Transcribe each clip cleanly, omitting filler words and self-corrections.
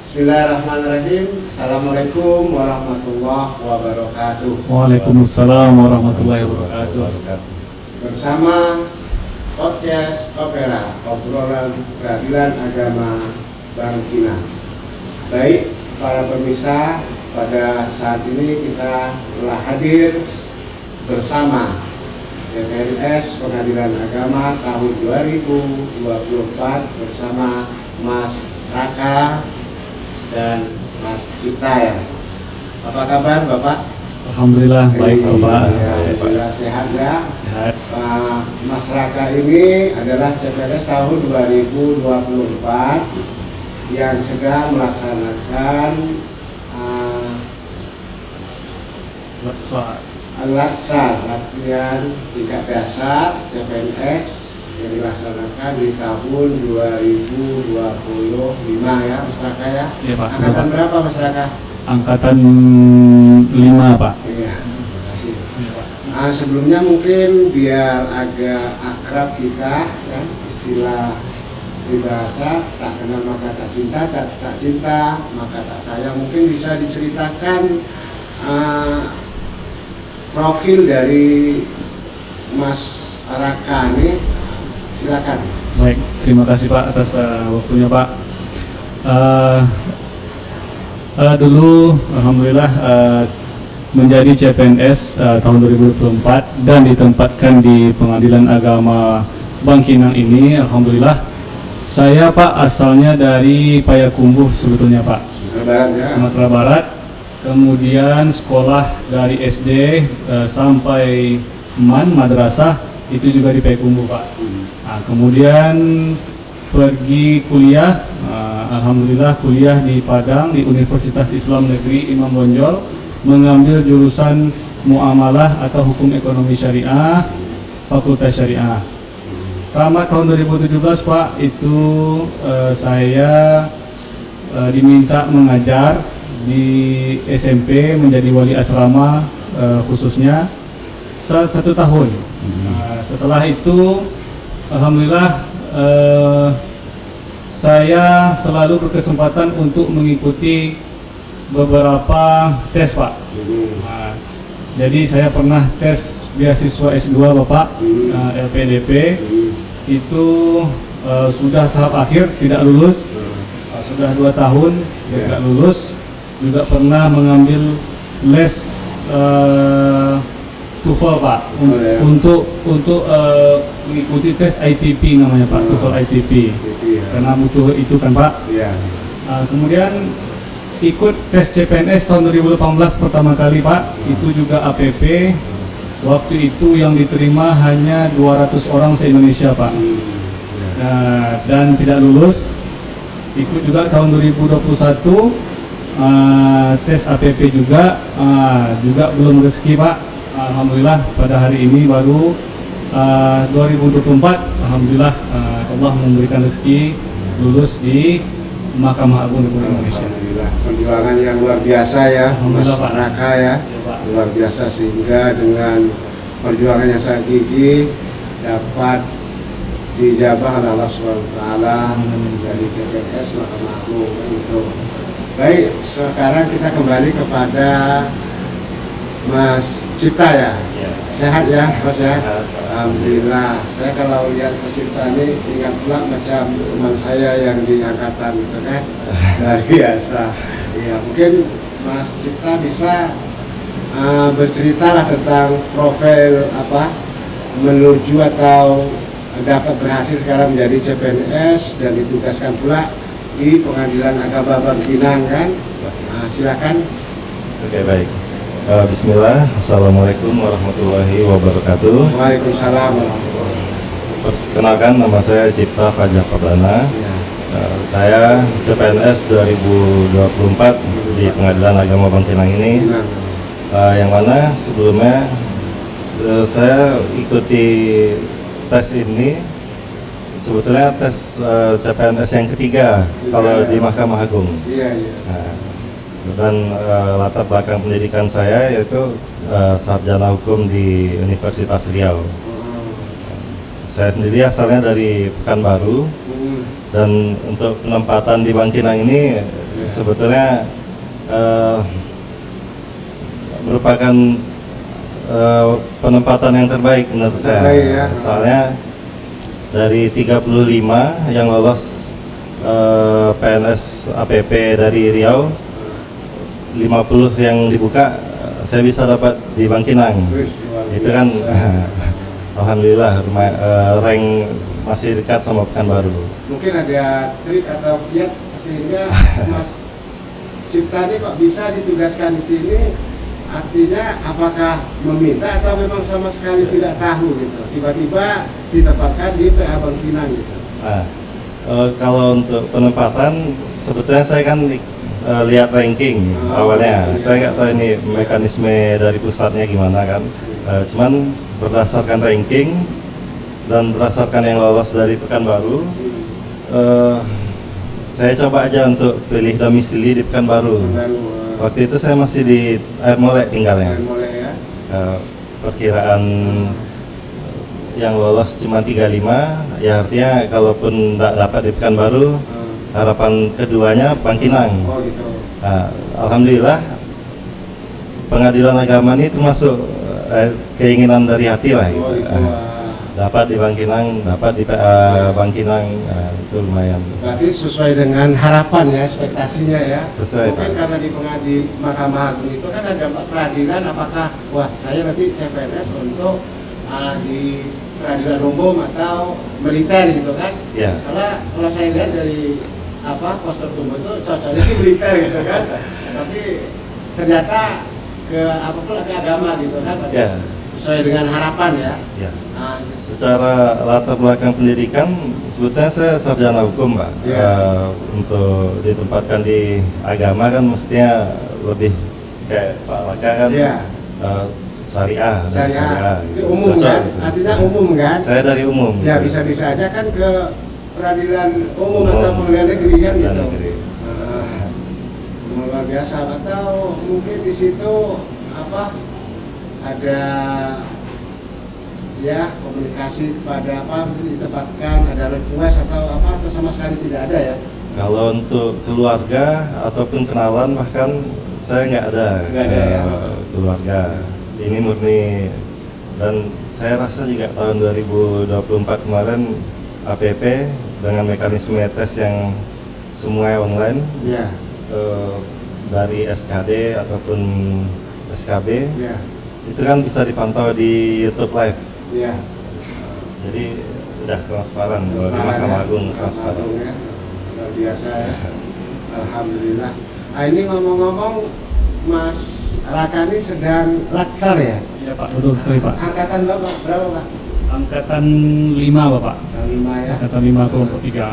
Bismillahirrahmanirrahim. Assalamualaikum warahmatullahi wabarakatuh. Waalaikumsalam warahmatullahi wabarakatuh. Bersama podcast Opera, obrolan peradilan agama Bangkinang. Baik para pemirsa, pada saat ini kita telah hadir bersama CPNS Pengadilan Agama tahun 2024 bersama Mas Raka dan Mas Cipta ya. Apa kabar Bapak? Alhamdulillah baik Bapak. Alhamdulillah sehat ya. Sehat. Mas Raka ini adalah CPNS tahun 2024 yang sedang melaksanakan latihan tingkat dasar CPNS yang dilaksanakan di tahun 2025 ya Mas Raka ya. Iya Pak. Angkatan berapa Mas Raka? Angkatan 5 Pak. Iya, terima kasih. Sebelumnya mungkin biar agak akrab kita kan, istilah bahasa tak kenal maka tak cinta, tak cinta maka tak sayang. Mungkin bisa diceritakan profil dari Mas Raka ini, silakan. Baik, terima kasih Pak atas waktunya Pak. Dulu Alhamdulillah menjadi CPNS tahun 2024 dan ditempatkan di Pengadilan Agama Bangkinang ini. Alhamdulillah saya Pak asalnya dari Payakumbuh sebetulnya Pak, Sumatera Barat. Kemudian sekolah dari SD sampai madrasah itu juga di Payakumbuh Pak. Nah, kemudian pergi kuliah, alhamdulillah kuliah di Padang di Universitas Islam Negeri Imam Bonjol, mengambil jurusan Muamalah atau Hukum Ekonomi Syariah, Fakultas Syariah. Tamat tahun 2017 Pak, itu saya diminta mengajar di SMP, menjadi wali asrama khususnya 1 tahun. Setelah itu alhamdulillah saya selalu berkesempatan untuk mengikuti beberapa tes Pak. Jadi saya pernah tes beasiswa S2 Bapak, LPDP itu sudah tahap akhir tidak lulus, sudah 2 tahun tidak lulus. Juga pernah mengambil les TOEFL Pak, untuk mengikuti tes ITP namanya Pak, TOEFL ITP, karena butuh itu kan Pak. Kemudian ikut tes CPNS tahun 2018 pertama kali Pak, itu juga APP. Waktu itu yang diterima hanya 200 orang se-Indonesia Pak, dan tidak lulus. Ikut juga tahun 2021 tes APP juga, juga belum rezeki Pak. Alhamdulillah pada hari ini baru 2024 alhamdulillah Allah memberikan rezeki lulus di Mahkamah Agung Republik Indonesia. Alhamdulillah, perjuangan yang luar biasa ya Mas Raka ya, luar biasa, sehingga dengan perjuangan yang sangat gigih dapat dijabah oleh Allah SWT dari CPNS Mahkamah Agung itu. Baik, sekarang kita kembali kepada Mas Cipta ya. Sehat ya Mas ya? Alhamdulillah. Saya kalau lihat Mas Cipta ini ingat pula macam teman saya yang di angkatan gitu kan. Luar biasa. Ya, mungkin Mas Cipta bisa berceritalah tentang profil menuju atau dapat berhasil sekarang menjadi CPNS dan ditugaskan pula di Pengadilan Agama Bangkinang kan. Silakan. Oke, baik. Bismillah. Assalamualaikum warahmatullahi wabarakatuh. Waalaikumsalam. Perkenalkan, nama saya Cipta Fajar Perdana. Saya CPNS 2024 di Pengadilan Agama Bangkinang ini. Yang mana sebelumnya saya ikuti tes ini, sebetulnya tes CPNS yang ketiga kalau di Mahkamah Agung. Dan latar belakang pendidikan saya yaitu sarjana hukum di Universitas Riau. saya sendiri asalnya dari Pekanbaru, dan untuk penempatan di Bangkinang ini sebetulnya merupakan penempatan yang terbaik menurut saya. Ya. Soalnya dari 35 yang lolos PNS APP dari Riau, 50 yang dibuka, saya bisa dapat di Bangkinang. Itu kan alhamdulillah rank masih dekat sama Pekanbaru. Mungkin ada trik atau kiat sehingga Mas Cipta ini kok bisa ditugaskan di sini, artinya apakah meminta atau memang sama sekali tidak tahu gitu, tiba-tiba ditempatkan di PA Bangkinang gitu. Kalau untuk penempatan sebetulnya saya kan lihat ranking awalnya. Saya nggak tahu ini mekanisme dari pusatnya gimana kan. Cuman berdasarkan ranking dan berdasarkan yang lolos dari Pekanbaru, saya coba aja untuk pilih domisili di Pekanbaru. Waktu itu saya masih di Air Molek tinggalnya. Perkiraan yang lolos cuma 35, ya artinya kalaupun tidak dapat di Pekanbaru, harapan keduanya Bangkinang. Alhamdulillah pengadilan agama ini termasuk keinginan dari hati lah gitu. Dapat di Bangkinang, dapat di PA Bangkinang, itu lumayan. Berarti sesuai dengan harapan ya, ekspektasinya ya. Sesuai. Mungkin karena di Mahkamah Agung itu kan ada peradilan, apakah wah saya nanti CPNS untuk di peradilan umum atau militer gitu kan? Ya. Karena kalau saya lihat dari pos tertumbuh itu cocoknya di militer gitu kan. Tapi ternyata ke agama gitu kan? Ya. Sesuai dengan harapan ya. Ya. Secara latar belakang pendidikan, sebetulnya saya sarjana hukum, Pak. Untuk ditempatkan di agama kan mestinya lebih kayak Pak Laka kan. Syariah. Gitu. Umum kan? Artinya umum kan? Saya dari umum. Ya gitu. bisa-bisa aja kan ke peradilan umum atau pengadilan negeri kan gitu. Luar biasa. Atau mungkin di situ ada ya komunikasi kepada ditempatkan, ada request atau atau sama sekali tidak ada ya? Kalau untuk keluarga ataupun kenalan bahkan saya nggak ada keluarga. Ini murni, dan saya rasa juga tahun 2024 kemarin APP dengan mekanisme tes yang semuanya online, dari SKD ataupun SKB, itu kan bisa dipantau di YouTube Live. Jadi udah transparan di Mahkamah Agung, transparan. Luar biasa ya. Alhamdulillah. Ini ngomong-ngomong, Mas Raka ini sedang laksar ya? Iya Pak, betul sekali Pak. Angkatan berapa Pak? Angkatan 5 Bapak. Angkatan 5 ya? Angkatan 5 kelompok 3.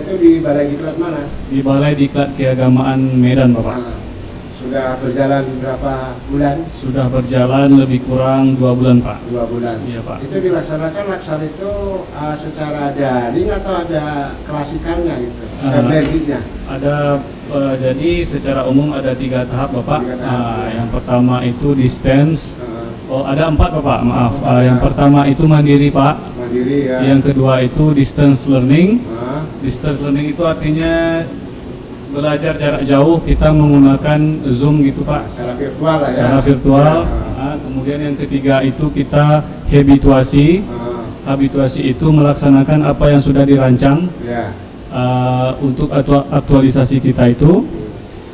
Itu di Balai Diklat mana? Di Balai Diklat Keagamaan Medan Bapak. Sudah berjalan berapa bulan? Sudah berjalan lebih kurang 2 bulan Pak. 2 bulan? Iya Pak. Itu dilaksanakan laksar itu secara daring atau ada klasikalnya gitu? Ada blendednya? Ada, jadi secara umum ada 3 tahap Bapak. 3 tahap, Yang pertama itu distance. Ada 4 Bapak, maaf. Yang pertama itu mandiri Pak. Mandiri ya. Yang kedua itu distance learning. Distance learning itu artinya belajar jarak jauh, kita menggunakan Zoom gitu Pak. Secara virtual lah ya. Secara virtual. Kemudian yang ketiga itu kita habituasi. Habituasi itu melaksanakan apa yang sudah dirancang untuk aktualisasi kita itu.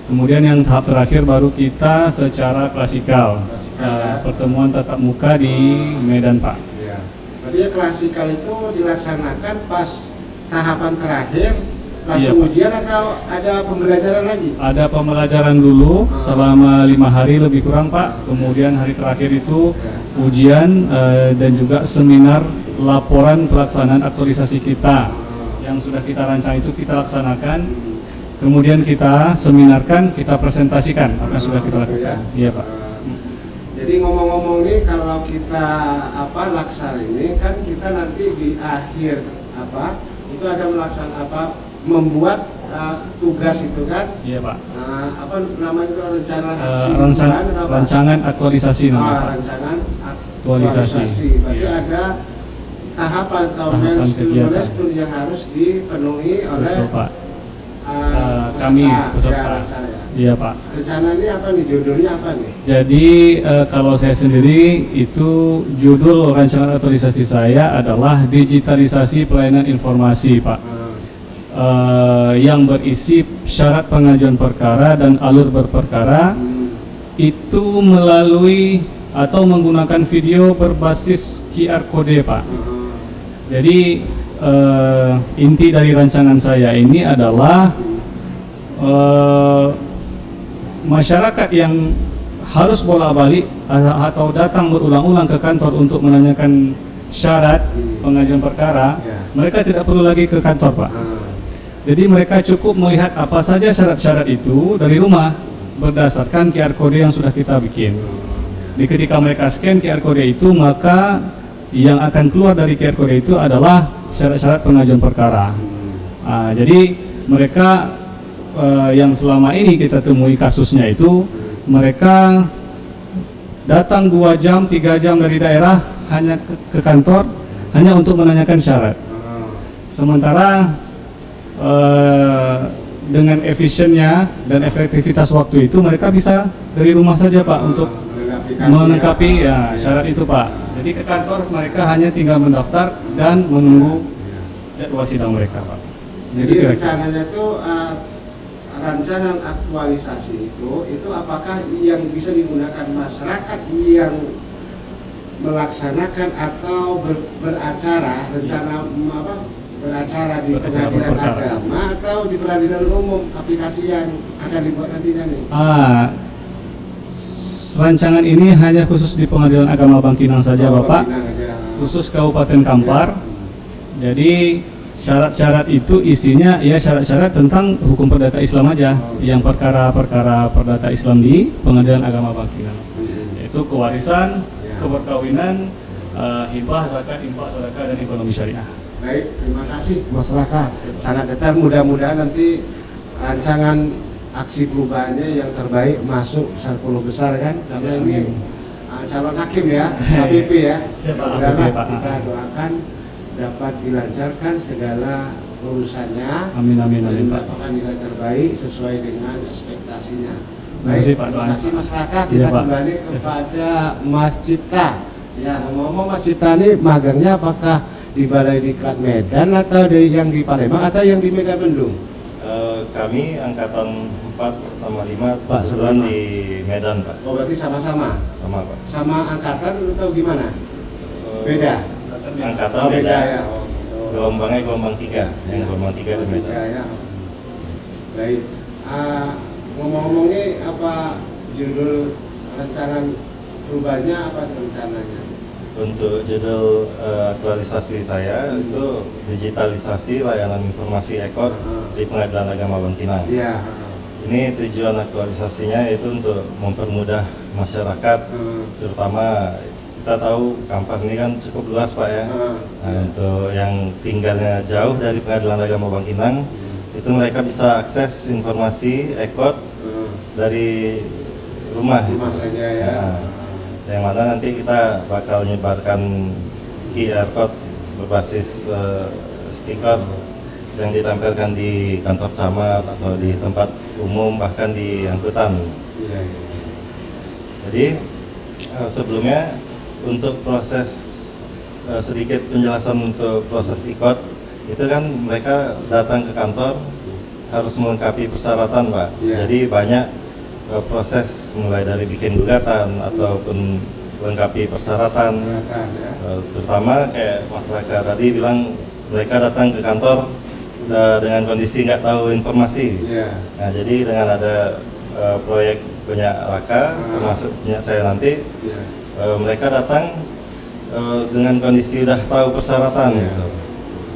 Kemudian yang tahap terakhir baru kita secara klasikal, pertemuan tatap muka di Medan Pak. Berarti klasikal itu dilaksanakan pas tahapan terakhir langsung ujian atau ada pembelajaran lagi? Ada pembelajaran dulu selama 5 hari lebih kurang Pak. Kemudian hari terakhir itu ujian dan juga seminar laporan pelaksanaan aktualisasi kita yang sudah kita rancang itu kita laksanakan. Kemudian kita seminarkan, kita presentasikan apa yang sudah kita lakukan. Iya Pak. Jadi ngomong-ngomong nih, kalau kita laksar ini kan kita nanti di akhir itu ada melaksanakan membuat tugas itu kan? Iya Pak. Apa namanya itu rancangan aktualisasi namanya Pak. Rancangan aktualisasi. Berarti ada tahapan atau Tahapan kegiatan. milestone yang harus dipenuhi oleh Betul, Pak. Kami peserta. Iya, Pak. Rencana ini apa nih, judulnya apa nih? Jadi kalau saya sendiri itu judul rancangan aktualisasi saya adalah digitalisasi pelayanan informasi, Pak. Yang berisi syarat pengajuan perkara dan alur berperkara itu melalui atau menggunakan video berbasis QR code, Pak. Jadi inti dari rancangan saya ini adalah masyarakat yang harus bolak-balik atau datang berulang-ulang ke kantor untuk menanyakan syarat pengajuan perkara, mereka tidak perlu lagi ke kantor, Pak. Jadi mereka cukup melihat apa saja syarat-syarat itu dari rumah berdasarkan QR code yang sudah kita bikin. Di ketika mereka scan QR code itu, maka yang akan keluar dari QR code itu adalah syarat-syarat pengajuan perkara. Jadi mereka yang selama ini kita temui kasusnya itu, mereka datang 2 jam, 3 jam dari daerah hanya ke kantor hanya untuk menanyakan syarat. Sementara dengan efisiennya dan efektivitas waktu itu, mereka bisa dari rumah saja, Pak, untuk melengkapi syarat itu, Pak. Jadi ke kantor mereka hanya tinggal mendaftar dan menunggu jadwal sidang mereka, Pak. Jadi rencananya itu rancangan aktualisasi itu apakah yang bisa digunakan masyarakat yang melaksanakan atau beracara, rencana beracara di pengadilan agama atau di peradilan umum, aplikasi yang akan dibuat nantinya nih? Rancangan ini hanya khusus di Pengadilan Agama Bangkinang saja, Bapak, khusus Kabupaten Kampar. Jadi syarat-syarat itu isinya ya syarat-syarat tentang hukum perdata Islam aja, yang perkara-perkara perdata Islam di Pengadilan Agama Bangkinang, yaitu kewarisan, keperkawinan, hibah, zakat, infak, sedekah, dan ekonomi syariah. Baik, terima kasih Mas Raka, sangat detail. Mudah-mudahan nanti rancangan aksi perubahannya yang terbaik masuk 10 besar kan, karena ini calon hakim ya, HPP ya. Mudah-mudahan kita doakan dapat dilancarkan segala urusannya. Amin, amin, amin, dan mendapatkan nilai terbaik sesuai dengan ekspektasinya. Baik, terima kasih Mas Raka. Kita kembali kepada Mas Cipta. Ya, ngomong-ngomong Mas Cipta ini magangnya apakah di Balai Diklat Medan atau yang di Palembang atau yang di Megamendung? Kami angkatan 4 sama 5 kebetulan di Medan, Pak. Oh, berarti sama-sama? Sama, Pak. Sama angkatan atau gimana? Beda? Angkatan beda beda ya. Gelombangnya gelombang 3, yang gelombang 3 di Medan. Ya. Baik. Ngomong-ngomong ini apa judul rancangan perubahannya, apa rencananya? Untuk judul aktualisasi saya itu digitalisasi layanan informasi ekot di Pengadilan Agama Bangkinang. Iya. Ini tujuan aktualisasinya itu untuk mempermudah masyarakat, terutama kita tahu Kampar ini kan cukup luas, Pak ya. Nah, untuk yang tinggalnya jauh dari Pengadilan Agama Bangkinang, itu mereka bisa akses informasi ekot dari rumah. Rumah saja ya. Nah, yang mana nanti kita bakal menyebarkan QR code berbasis stiker yang ditampilkan di kantor camat atau di tempat umum, bahkan di angkutan. Jadi sebelumnya untuk proses sedikit penjelasan untuk proses ikot itu kan mereka datang ke kantor harus melengkapi persyaratan, Pak. Jadi banyak proses mulai dari bikin gugatan ataupun melengkapi persyaratan, terutama kayak masyarakat tadi bilang mereka datang ke kantor dengan kondisi nggak tahu informasi. Nah, jadi dengan ada proyek punya Raka, termasuk punya saya nanti, mereka datang dengan kondisi udah tahu persyaratan gitu.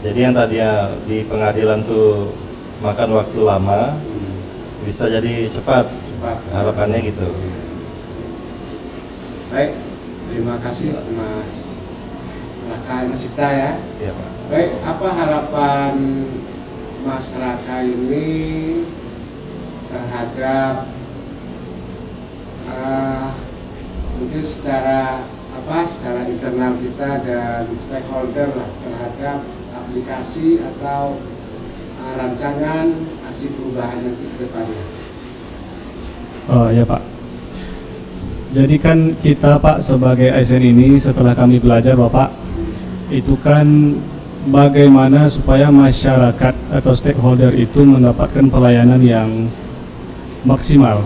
Jadi yang tadinya di pengadilan tuh makan waktu lama bisa jadi cepat. Harapannya gitu. Baik, terima kasih Mas Raka, Mas Cipta ya. Iya, Pak. Baik, apa harapan Mas Raka ini terhadap mungkin secara secara internal kita dan stakeholder lah terhadap aplikasi atau rancangan aksi perubahan yang ke depannya. Oh ya Pak. Jadi kan kita Pak sebagai ASN ini setelah kami belajar Bapak, itu kan bagaimana supaya masyarakat atau stakeholder itu mendapatkan pelayanan yang maksimal,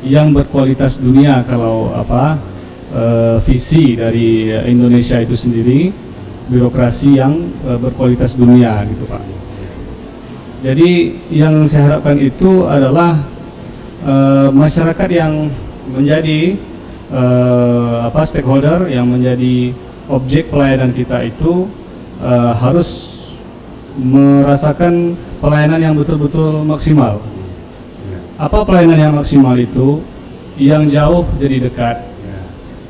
yang berkualitas dunia. Kalau visi dari Indonesia itu sendiri birokrasi yang berkualitas dunia gitu Pak. Jadi yang saya harapkan itu adalah masyarakat yang menjadi stakeholder yang menjadi objek pelayanan kita itu harus merasakan pelayanan yang betul-betul maksimal. Apa pelayanan yang maksimal itu? Yang jauh jadi dekat,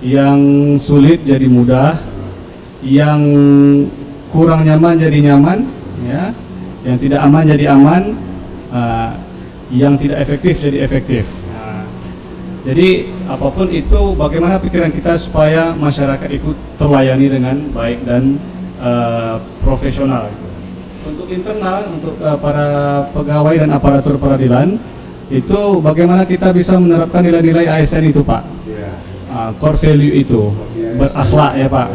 yang sulit jadi mudah, yang kurang nyaman jadi nyaman, ya, yang tidak aman jadi aman, yang tidak efektif jadi efektif. Jadi apapun itu, bagaimana pikiran kita supaya masyarakat itu terlayani dengan baik dan profesional. Untuk internal, untuk para pegawai dan aparatur peradilan, itu bagaimana kita bisa menerapkan nilai-nilai ASN itu Pak, core value itu, berakhlak ya Pak.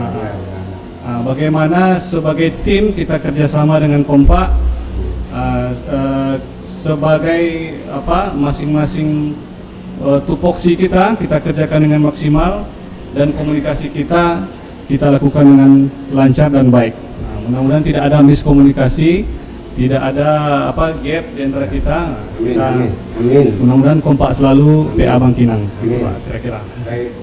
Bagaimana sebagai tim kita kerjasama dengan kompak, sebagai masing-masing tupoksi kita kerjakan dengan maksimal, dan komunikasi kita lakukan dengan lancar dan baik. Mudah-mudahan tidak ada miskomunikasi, tidak ada gap di antara kita. Mudah-mudahan kompak selalu PA Bangkinang. Kira-kira. Baik.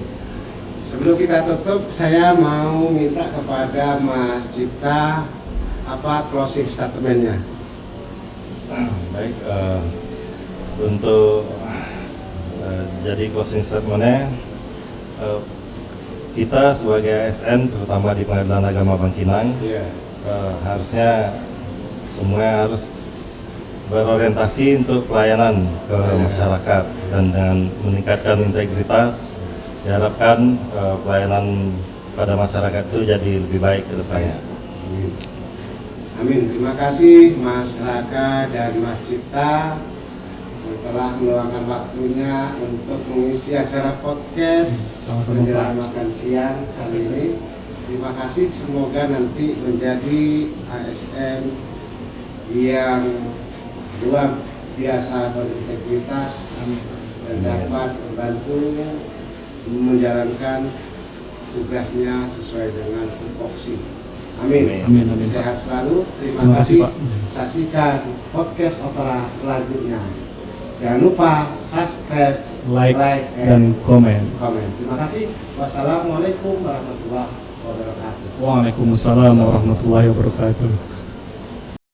Sebelum kita tutup, saya mau minta kepada Mas Cipta closing statementnya. Baik, untuk jadi closing statementnya, kita sebagai ASN terutama di Pengadilan Agama Bangkinang, harusnya semua harus berorientasi untuk pelayanan ke masyarakat, dan dengan meningkatkan integritas diharapkan pelayanan pada masyarakat itu jadi lebih baik ke depannya. Amin. Terima kasih Mas Raka dan Mas Cipta telah meluangkan waktunya untuk mengisi acara podcast menjelang makan siang kali ini. Terima kasih, semoga nanti menjadi ASN yang luar biasa berintegritas dan dapat membantu menjalankan tugasnya sesuai dengan tupoksi. Amin. Amin. Sehat selalu. Terima kasih. Saksikan podcast Opera selanjutnya. Jangan lupa subscribe, like dan komen. Terima kasih. Wassalamualaikum warahmatullahi wabarakatuh. Waalaikumsalam warahmatullahi wabarakatuh.